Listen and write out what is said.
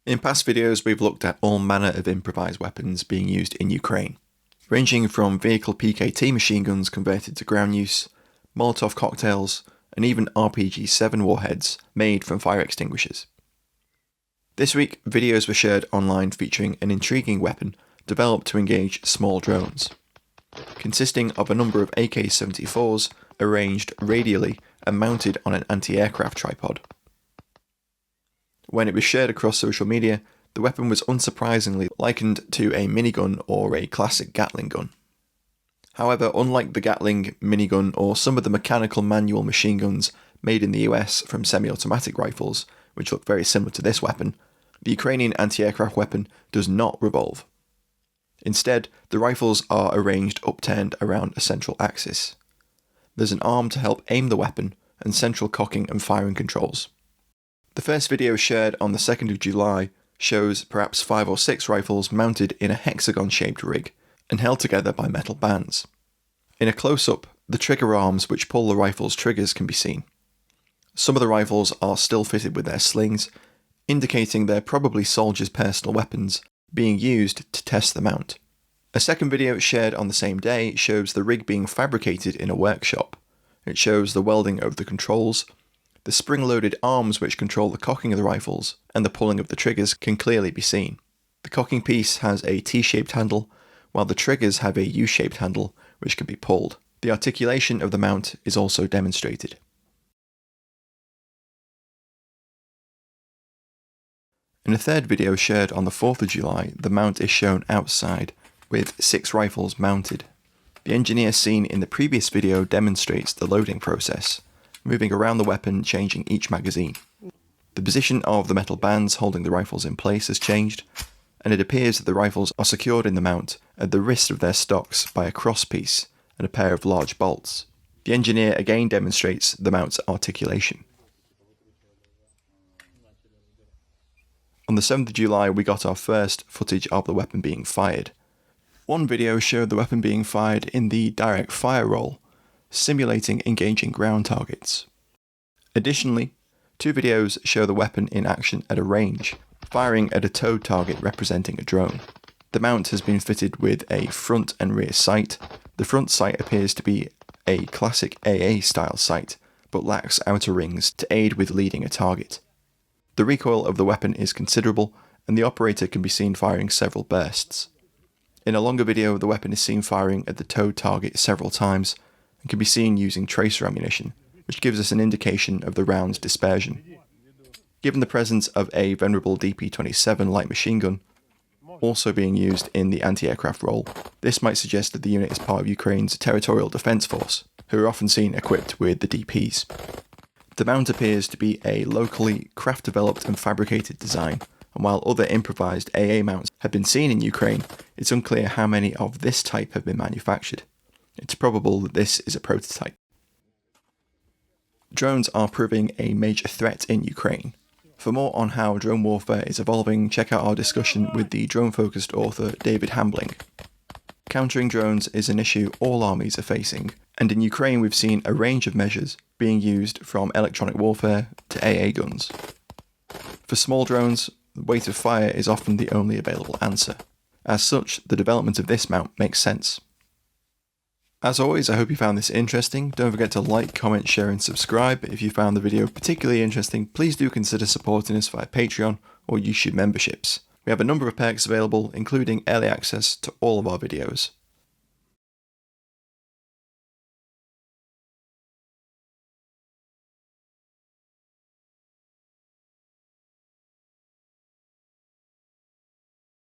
In past videos, we've looked at all manner of improvised weapons being used in Ukraine, ranging from vehicle PKT machine guns converted to ground use, Molotov cocktails, and even RPG-7 warheads made from fire extinguishers. This week, videos were shared online featuring an intriguing weapon developed to engage small drones, consisting of a number of AK-74s arranged radially and mounted on an anti-aircraft tripod. When it was shared across social media, the weapon was unsurprisingly likened to a minigun or a classic Gatling gun. However, unlike the Gatling, minigun, or some of the mechanical manual machine guns made in the US from semi-automatic rifles, which look very similar to this weapon, the Ukrainian anti-aircraft weapon does not revolve. Instead, the rifles are arranged upturned around a central axis. There's an arm to help aim the weapon, and central cocking and firing controls. The first video shared on the 2nd of July shows perhaps 5 or 6 rifles mounted in a hexagon-shaped rig and held together by metal bands. In a close-up, the trigger arms which pull the rifle's triggers can be seen. Some of the rifles are still fitted with their slings, indicating they're probably soldiers' personal weapons being used to test the mount. A second video shared on the same day shows the rig being fabricated in a workshop. It shows the welding of the controls. The spring-loaded arms which control the cocking of the rifles and the pulling of the triggers can clearly be seen. The cocking piece has a T-shaped handle, while the triggers have a U-shaped handle which can be pulled. The articulation of the mount is also demonstrated. In a third video shared on the 4th of July, the mount is shown outside, with 6 rifles mounted. The engineer seen in the previous video demonstrates the loading process, moving around the weapon, changing each magazine. The position of the metal bands holding the rifles in place has changed, and it appears that the rifles are secured in the mount at the wrist of their stocks by a crosspiece and a pair of large bolts. The engineer again demonstrates the mount's articulation. On the 7th of July, we got our first footage of the weapon being fired. One video showed the weapon being fired in the direct fire role, simulating engaging ground targets. Additionally, 2 videos show the weapon in action at a range, firing at a towed target representing a drone. The mount has been fitted with a front and rear sight. The front sight appears to be a classic AA style sight, but lacks outer rings to aid with leading a target. The recoil of the weapon is considerable, and the operator can be seen firing several bursts. In a longer video, the weapon is seen firing at the towed target several times, and can be seen using tracer ammunition, which gives us an indication of the round's dispersion. Given the presence of a venerable DP-27 light machine gun, also being used in the anti-aircraft role, this might suggest that the unit is part of Ukraine's territorial defence force, who are often seen equipped with the DPs. The mount appears to be a locally craft-developed and fabricated design, and while other improvised AA mounts have been seen in Ukraine, it's unclear how many of this type have been manufactured. It's probable that this is a prototype. Drones are proving a major threat in Ukraine. For more on how drone warfare is evolving, check out our discussion with the drone-focused author David Hambling. Countering drones is an issue all armies are facing, and in Ukraine we've seen a range of measures being used from electronic warfare to AA guns. For small drones, the weight of fire is often the only available answer. As such, the development of this mount makes sense. As always, I hope you found this interesting. Don't forget to like, comment, share and subscribe. If you found the video particularly interesting, please do consider supporting us via Patreon or YouTube memberships. We have a number of perks available, including early access to all of our videos.